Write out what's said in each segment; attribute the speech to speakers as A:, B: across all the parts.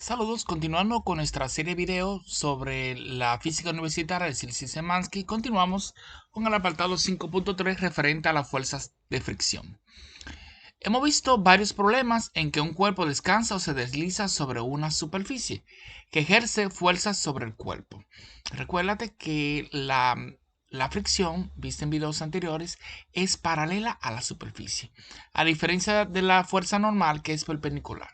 A: Saludos, continuando con nuestra serie de videos sobre la física universitaria de Cauchy-Szymanski, continuamos con el apartado 5.3 referente a las fuerzas de fricción. Hemos visto varios problemas en que un cuerpo descansa o se desliza sobre una superficie que ejerce fuerzas sobre el cuerpo. Recuérdate que la fricción, vista en videos anteriores, es paralela a la superficie, a diferencia de la fuerza normal que es perpendicular.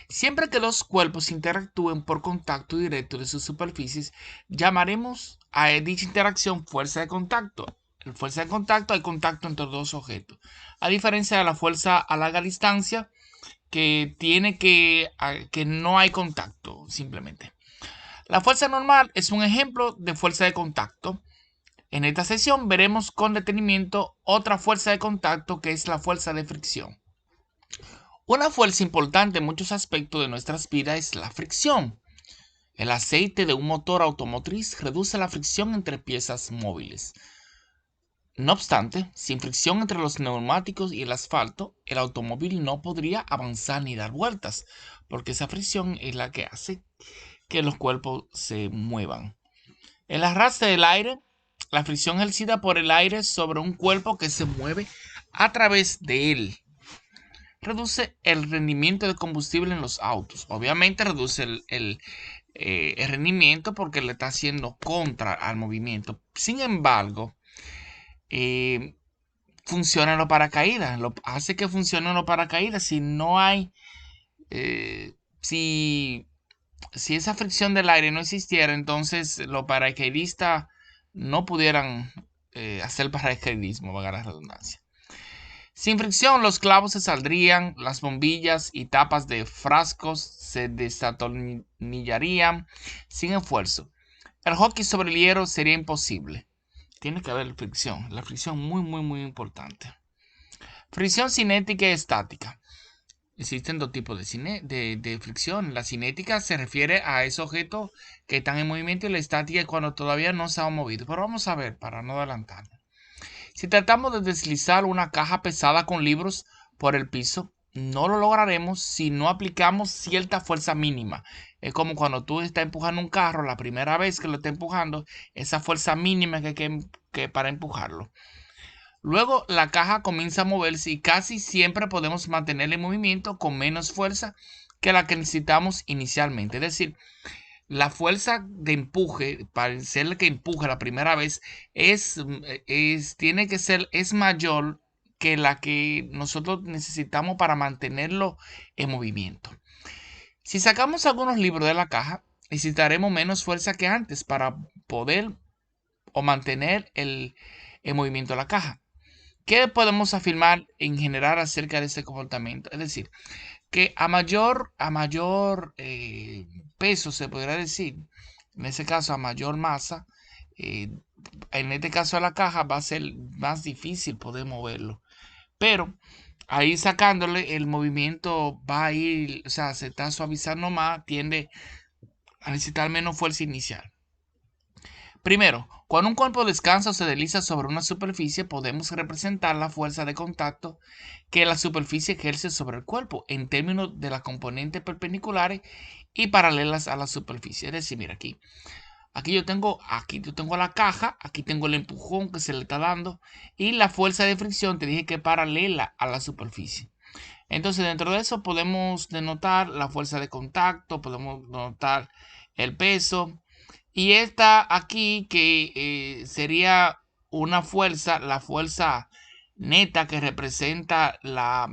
A: Siempre que dos cuerpos interactúen por contacto directo de sus superficies, llamaremos a dicha interacción fuerza de contacto. En fuerza de contacto hay contacto entre dos objetos, a diferencia de la fuerza a larga distancia que no hay contacto simplemente. La fuerza normal es un ejemplo de fuerza de contacto. En esta sesión veremos con detenimiento otra fuerza de contacto que es la fuerza de fricción. Una fuerza importante en muchos aspectos de nuestras vidas es la fricción. El aceite de un motor automotriz reduce la fricción entre piezas móviles. No obstante, sin fricción entre los neumáticos y el asfalto, el automóvil no podría avanzar ni dar vueltas, porque esa fricción es la que hace que los cuerpos se muevan. El arrastre del aire, la fricción ejercida por el aire sobre un cuerpo que se mueve a través de él, reduce el rendimiento de combustible en los autos. Obviamente reduce el rendimiento porque le está haciendo contra al movimiento. Sin embargo, funciona los paracaídas. Hace que funcionen los paracaídas. Si no hay, si esa fricción del aire no existiera, entonces los paracaidistas no pudieran hacer paracaidismo, valga la redundancia. Sin fricción, los clavos se saldrían, las bombillas y tapas de frascos se desatornillarían sin esfuerzo. El hockey sobre el hielo sería imposible. Tiene que haber fricción. La fricción muy importante. Fricción cinética y estática. Existen dos tipos de fricción. La cinética se refiere a esos objetos que están en movimiento y la estática es cuando todavía no se han movido. Pero vamos a ver para no adelantarnos. Si tratamos de deslizar una caja pesada con libros por el piso, no lo lograremos si no aplicamos cierta fuerza mínima. Es como cuando tú estás empujando un carro, la primera vez que lo estás empujando, esa fuerza mínima que para empujarlo. Luego la caja comienza a moverse y casi siempre podemos mantener el movimiento con menos fuerza que la que necesitamos inicialmente. Es decir, la fuerza de empuje, para ser el que empuje la primera vez, tiene que ser, es mayor que la que nosotros necesitamos para mantenerlo en movimiento. Si sacamos algunos libros de la caja, necesitaremos menos fuerza que antes para poder o mantener el movimiento de la caja. ¿Qué podemos afirmar en general acerca de este comportamiento? Es decir, que a mayor peso, se podría decir, en ese caso a mayor masa, en este caso a la caja va a ser más difícil poder moverlo. Pero ahí sacándole el movimiento va a ir, o sea, se está suavizando más, tiende a necesitar menos fuerza inicial. Primero, cuando un cuerpo descansa o se desliza sobre una superficie, podemos representar la fuerza de contacto que la superficie ejerce sobre el cuerpo en términos de las componentes perpendiculares y paralelas a la superficie. Es decir, mira aquí yo tengo la caja, aquí tengo el empujón que se le está dando y la fuerza de fricción te dije que es paralela a la superficie. Entonces, dentro de eso podemos denotar la fuerza de contacto, podemos denotar el peso. Y esta aquí que sería una fuerza, la fuerza neta que representa la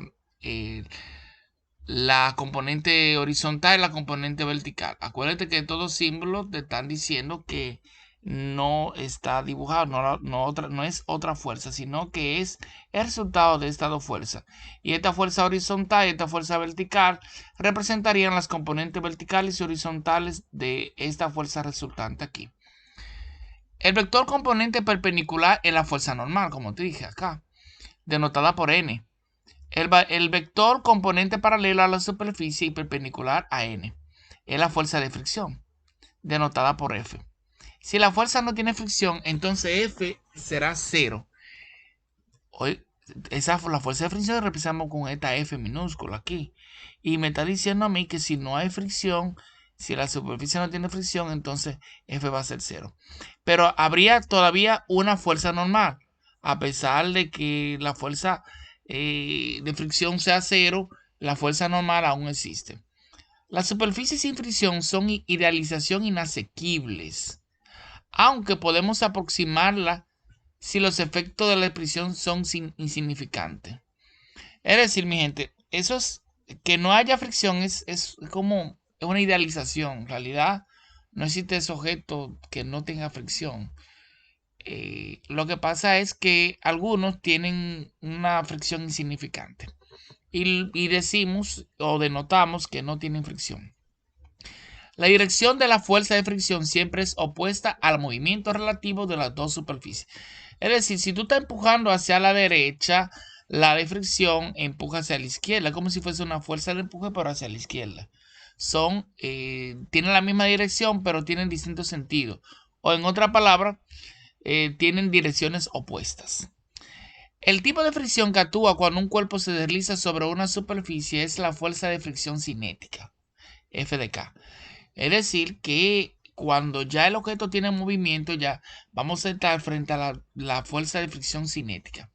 A: componente horizontal y la componente vertical. Acuérdate que todos símbolos te están diciendo que no está dibujado, no es otra fuerza, sino que es el resultado de estas dos fuerzas. Y esta fuerza horizontal y esta fuerza vertical representarían las componentes verticales y horizontales de esta fuerza resultante aquí. El vector componente perpendicular es la fuerza normal, como te dije acá, denotada por N. El vector componente paralelo a la superficie y perpendicular a N es la fuerza de fricción, denotada por F. Si la fuerza no tiene fricción, entonces F será 0. la fuerza de fricción representamos con esta F minúscula aquí. Y me está diciendo a mí que si no hay fricción, si la superficie no tiene fricción, entonces F va a ser 0. Pero habría todavía una fuerza normal. A pesar de que la fuerza de fricción sea 0, la fuerza normal aún existe. Las superficies sin fricción son idealización inasequibles, aunque podemos aproximarla si los efectos de la fricción son insignificantes. Es decir, mi gente, eso es que no haya fricción es como una idealización. En realidad, no existe ese objeto que no tenga fricción. Lo que pasa es que algunos tienen una fricción insignificante y decimos o denotamos que no tienen fricción. La dirección de la fuerza de fricción siempre es opuesta al movimiento relativo de las dos superficies. Es decir, si tú estás empujando hacia la derecha, la de fricción empuja hacia la izquierda, como si fuese una fuerza de empuje, pero hacia la izquierda. Tienen la misma dirección, pero tienen distintos sentidos. O en otra palabra, tienen direcciones opuestas. El tipo de fricción que actúa cuando un cuerpo se desliza sobre una superficie es la fuerza de fricción cinética, F de K. Es decir, que cuando ya el objeto tiene movimiento, ya vamos a estar frente a la fuerza de fricción cinética.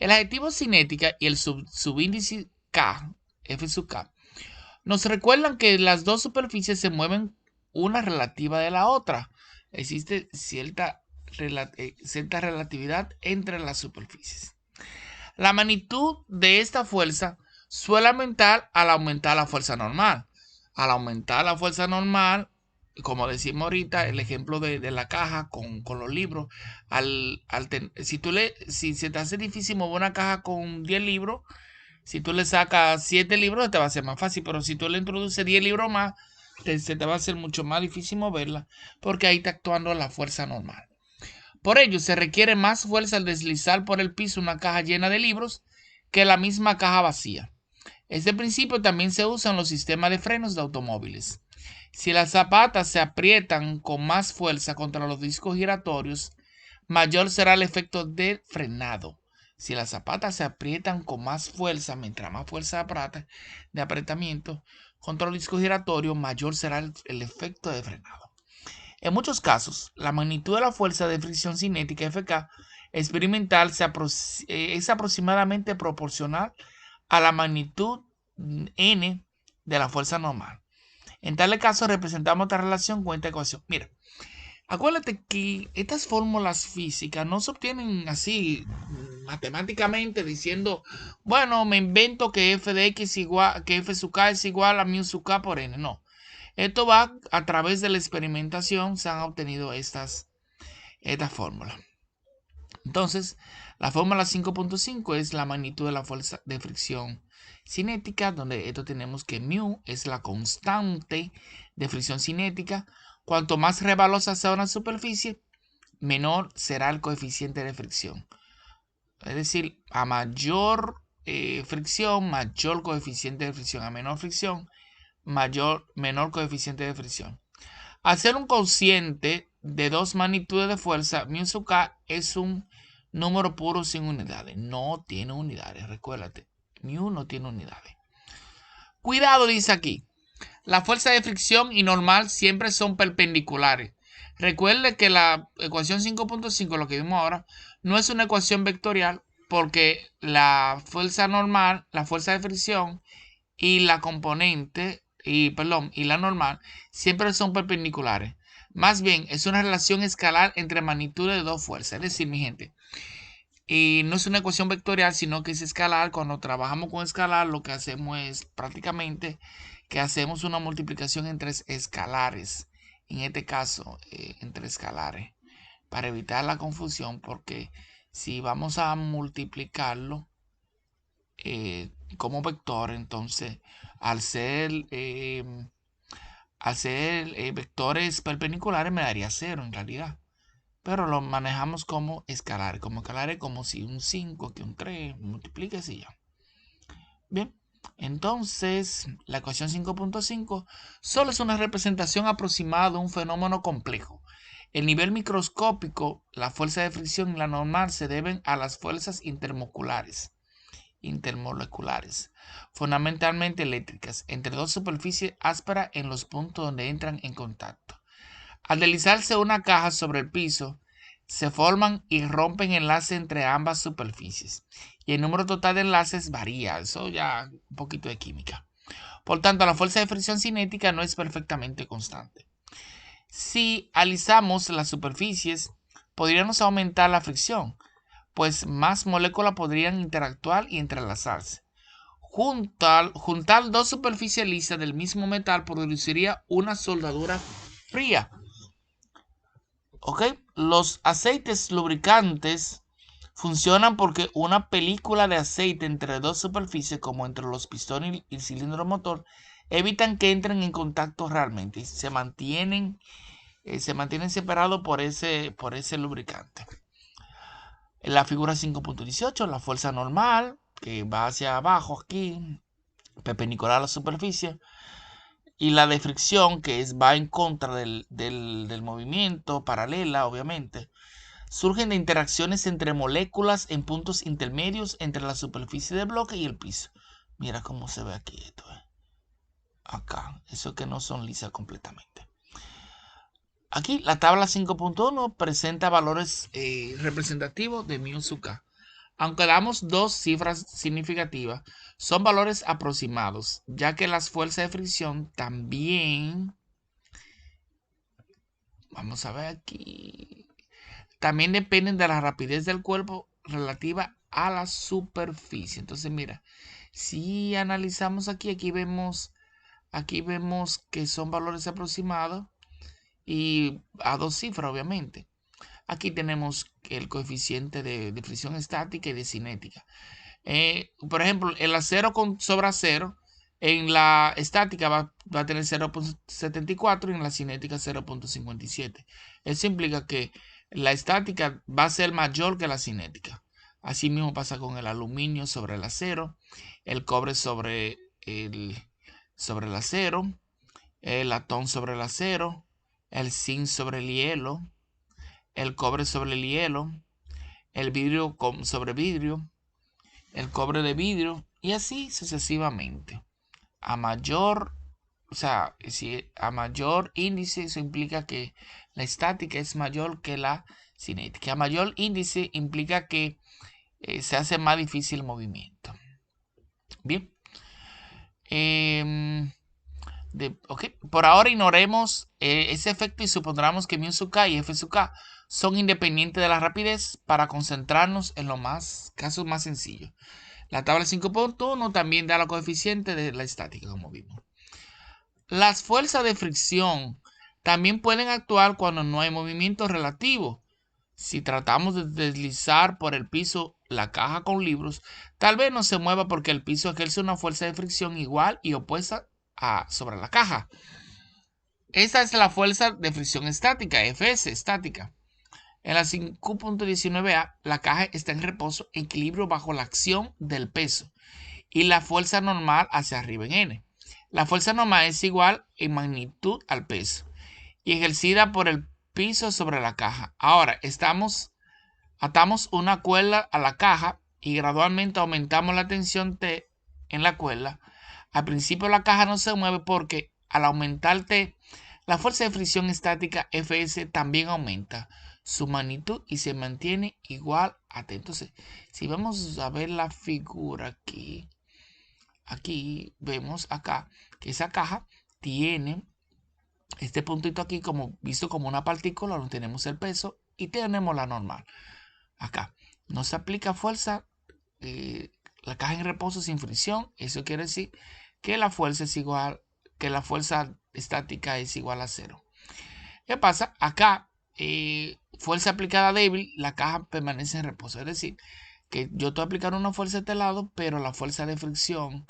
A: El adjetivo cinética y el subíndice K, F sub K, nos recuerdan que las dos superficies se mueven una relativa de la otra. Existe cierta relatividad entre las superficies. La magnitud de esta fuerza suele aumentar al aumentar la fuerza normal. Al aumentar la fuerza normal, como decimos ahorita, el ejemplo de la caja con los libros, si se te hace difícil mover una caja con 10 libros, si tú le sacas 7 libros, te va a ser más fácil, pero si tú le introduces 10 libros más, se te va a hacer mucho más difícil moverla, porque ahí está actuando la fuerza normal. Por ello, se requiere más fuerza al deslizar por el piso una caja llena de libros que la misma caja vacía. Este principio también se usa en los sistemas de frenos de automóviles. Si las zapatas se aprietan con más fuerza contra los discos giratorios, mayor será el efecto de frenado. Si las zapatas se aprietan con más fuerza, mientras más fuerza de apretamiento contra los discos giratorios, mayor será el efecto de frenado. En muchos casos, la magnitud de la fuerza de fricción cinética Fk experimental es aproximadamente proporcional a la magnitud n de la fuerza normal. En tal caso, representamos esta relación con esta ecuación. Mira, acuérdate que estas fórmulas físicas no se obtienen así matemáticamente diciendo, bueno, me invento que f de x igual, que f sub k es igual a mu sub k por n. No. Esto va a través de la experimentación, se han obtenido estas fórmulas. Entonces, la fórmula 5.5 es la magnitud de la fuerza de fricción cinética, donde esto tenemos que mu es la constante de fricción cinética. Cuanto más resbalosa sea una superficie, menor será el coeficiente de fricción. Es decir, a mayor fricción, mayor coeficiente de fricción. A menor fricción, menor coeficiente de fricción. Hacer un cociente de dos magnitudes de fuerza, mu sub k es un número puro sin unidades. No tiene unidades, recuérdate. Mu no tiene unidades. Cuidado, dice aquí. La fuerza de fricción y normal siempre son perpendiculares. Recuerde que la ecuación 5.5, lo que vimos ahora, no es una ecuación vectorial porque la fuerza normal, la fuerza de fricción y la componente, y la normal, siempre son perpendiculares. Más bien, es una relación escalar entre magnitudes de dos fuerzas. Es decir, mi gente, y no es una ecuación vectorial, sino que es escalar. Cuando trabajamos con escalar, lo que hacemos es prácticamente que hacemos una multiplicación entre escalares. En este caso, entre escalares. Para evitar la confusión, porque si vamos a multiplicarlo como vector, entonces al ser vectores perpendiculares me daría 0 en realidad. Pero lo manejamos como escalar. Como escalar es como si un 5, que un 3, multiplique y ya. Bien, entonces la ecuación 5.5 solo es una representación aproximada de un fenómeno complejo. El nivel microscópico, la fuerza de fricción y la normal se deben a las fuerzas intermoleculares, fundamentalmente eléctricas, entre dos superficies ásperas en los puntos donde entran en contacto. Al deslizarse una caja sobre el piso, se forman y rompen enlaces entre ambas superficies. Y el número total de enlaces varía. Eso ya un poquito de química. Por tanto, la fuerza de fricción cinética no es perfectamente constante. Si alisamos las superficies, podríamos aumentar la fricción, pues más moléculas podrían interactuar y entrelazarse. Juntar dos superficies lisas del mismo metal produciría una soldadura fría. ¿Ok? Los aceites lubricantes funcionan porque una película de aceite entre dos superficies, como entre los pistones y el cilindro motor, evitan que entren en contacto realmente y se mantienen separados por ese lubricante. En la figura 5.18, la fuerza normal, que va hacia abajo aquí, perpendicular a la superficie, y la de fricción, que va en contra del movimiento, paralela, obviamente, surgen de interacciones entre moléculas en puntos intermedios entre la superficie del bloque y el piso. Mira cómo se ve aquí esto. Acá, eso que no son lisas completamente. Aquí la tabla 5.1 presenta valores representativos de mu sub k. Aunque damos dos cifras significativas, son valores aproximados, ya que las fuerzas de fricción también, vamos a ver aquí, también dependen de la rapidez del cuerpo relativa a la superficie. Entonces, mira, si analizamos aquí vemos que son valores aproximados y a dos cifras, obviamente. Aquí tenemos el coeficiente de fricción estática y de cinética. Por ejemplo, el acero sobre acero, en la estática va a tener 0.74 y en la cinética 0.57. Eso implica que la estática va a ser mayor que la cinética. Así mismo pasa con el aluminio sobre el acero, el cobre sobre el acero, el latón sobre el acero, el zinc sobre el hielo, el cobre sobre el hielo, el vidrio sobre vidrio, el cobre de vidrio y así sucesivamente. A mayor, a mayor índice, eso implica que la estática es mayor que la cinética. A mayor índice implica que se hace más difícil el movimiento. Bien. Por ahora ignoremos ese efecto y supondremos que mu sub k y f sub k son independientes de la rapidez para concentrarnos en los casos más sencillos. La tabla 5.1 también da los coeficientes de la estática, como vimos. Las fuerzas de fricción también pueden actuar cuando no hay movimiento relativo. Si tratamos de deslizar por el piso la caja con libros, tal vez no se mueva porque el piso ejerce una fuerza de fricción igual y opuesta sobre la caja. Esta es la fuerza de fricción estática, Fs, estática. En la 5.19a, la caja está en reposo, equilibrio bajo la acción del peso y la fuerza normal hacia arriba en n. La fuerza normal es igual en magnitud al peso y ejercida por el piso sobre la caja. Ahora, atamos una cuerda a la caja y gradualmente aumentamos la tensión T en la cuerda. Al principio la caja no se mueve porque al aumentar T, la fuerza de fricción estática Fs también aumenta su magnitud y se mantiene igual a T. Entonces, si vamos a ver la figura aquí vemos acá que esa caja tiene este puntito aquí visto como una partícula, donde tenemos el peso y tenemos la normal. Acá no se aplica fuerza, la caja en reposo sin fricción. Eso quiere decir que la fuerza estática es igual a 0. ¿Qué pasa? Acá, fuerza aplicada débil, la caja permanece en reposo. Es decir, que yo estoy aplicando una fuerza a este lado, pero la fuerza de fricción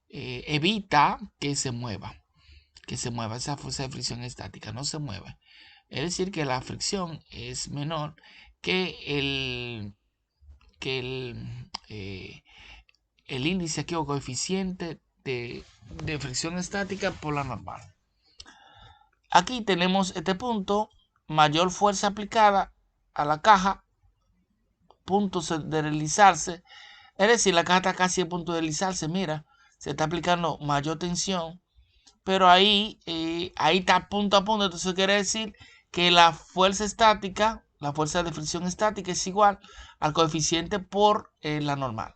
A: evita que se mueva. Esa fuerza de fricción estática no se mueve. Es decir, que la fricción es menor que el índice aquí o coeficiente de fricción estática por la normal. Aquí tenemos este punto mayor fuerza aplicada a la caja, punto de deslizarse. Es decir, la caja está casi a punto de deslizarse. Mira, se está aplicando mayor tensión, pero ahí está punto a punto. Entonces quiere decir que la fuerza estática, la fuerza de fricción estática es igual al coeficiente por la normal.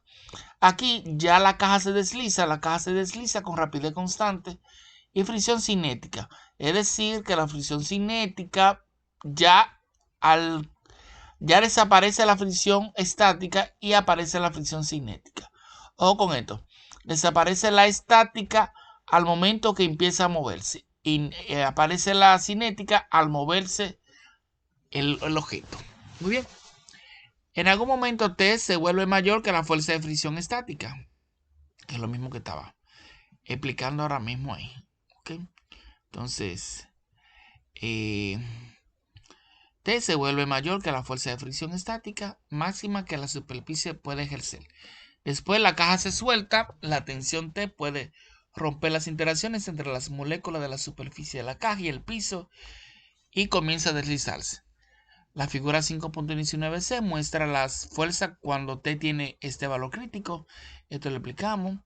A: Aquí ya la caja se desliza con rapidez constante y fricción cinética. Es decir, que la fricción cinética ya desaparece la fricción estática y aparece la fricción cinética. Ojo con esto. Desaparece la estática al momento que empieza a moverse y aparece la cinética al moverse el objeto. Muy bien. En algún momento T se vuelve mayor que la fuerza de fricción estática, que es lo mismo que estaba explicando ahora mismo ahí. ¿Okay? Entonces, T se vuelve mayor que la fuerza de fricción estática máxima que la superficie puede ejercer. Después la caja se suelta, la tensión T puede romper las interacciones entre las moléculas de la superficie de la caja y el piso y comienza a deslizarse. La figura 5.19c muestra las fuerzas cuando T tiene este valor crítico. Esto lo explicamos.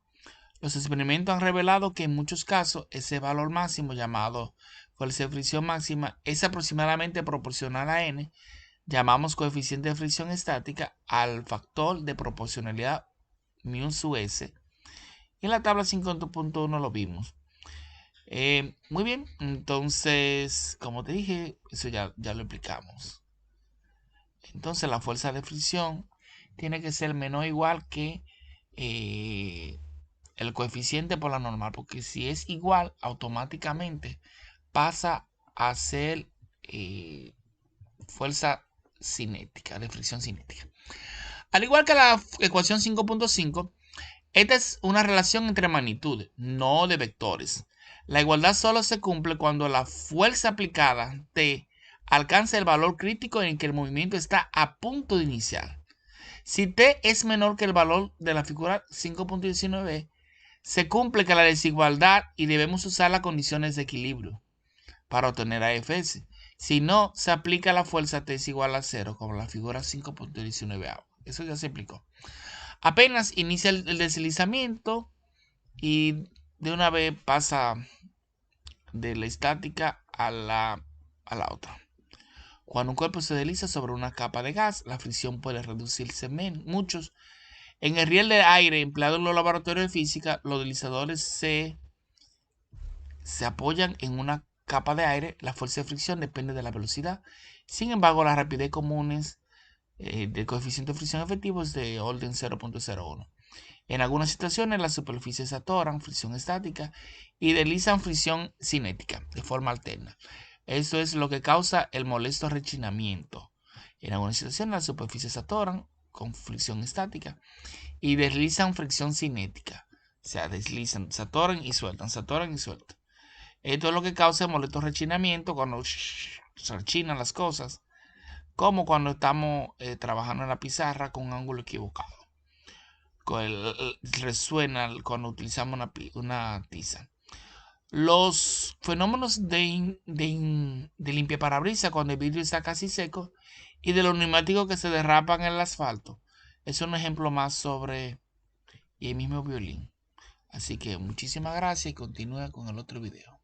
A: Los experimentos han revelado que en muchos casos ese valor máximo llamado fuerza de fricción máxima es aproximadamente proporcional a n. Llamamos coeficiente de fricción estática al factor de proporcionalidad μ sub s. Y en la tabla 5.1 lo vimos. Muy bien, entonces, como te dije, eso ya lo explicamos. Entonces la fuerza de fricción tiene que ser menor o igual que el coeficiente por la normal, porque si es igual, automáticamente pasa a ser fuerza cinética, de fricción cinética. Al igual que la ecuación 5.5, esta es una relación entre magnitudes, no de vectores. La igualdad solo se cumple cuando la fuerza aplicada T alcanza el valor crítico en el que el movimiento está a punto de iniciar. Si T es menor que el valor de la figura 5.19, se cumple que la desigualdad y debemos usar las condiciones de equilibrio para obtener AFS. Si no, se aplica la fuerza T es igual a 0, como la figura 5.19a. Eso ya se explicó. Apenas inicia el deslizamiento y de una vez pasa de la estática a la otra. Cuando un cuerpo se desliza sobre una capa de gas, la fricción puede reducirse mucho. En el riel de aire empleado en los laboratorios de física, los deslizadores se apoyan en una capa de aire. La fuerza de fricción depende de la velocidad. Sin embargo, las rapidez comunes del coeficiente de fricción efectivo es de orden 0.01. En algunas situaciones las superficies se atoran, fricción estática, y deslizan fricción cinética de forma alterna. Esto es lo que causa el molesto rechinamiento. En algunas situaciones las superficies se atoran con fricción estática y deslizan fricción cinética. O sea, deslizan, se atoran y sueltan, se atoran y sueltan. Esto es lo que causa el molesto rechinamiento cuando se rechinan las cosas, como cuando estamos trabajando en la pizarra con un ángulo equivocado. Resuena cuando utilizamos una tiza. Los fenómenos de limpiaparabrisas cuando el vidrio está casi seco y de los neumáticos que se derrapan en el asfalto es un ejemplo más sobre el mismo violín. Así que muchísimas gracias y continúa con el otro video.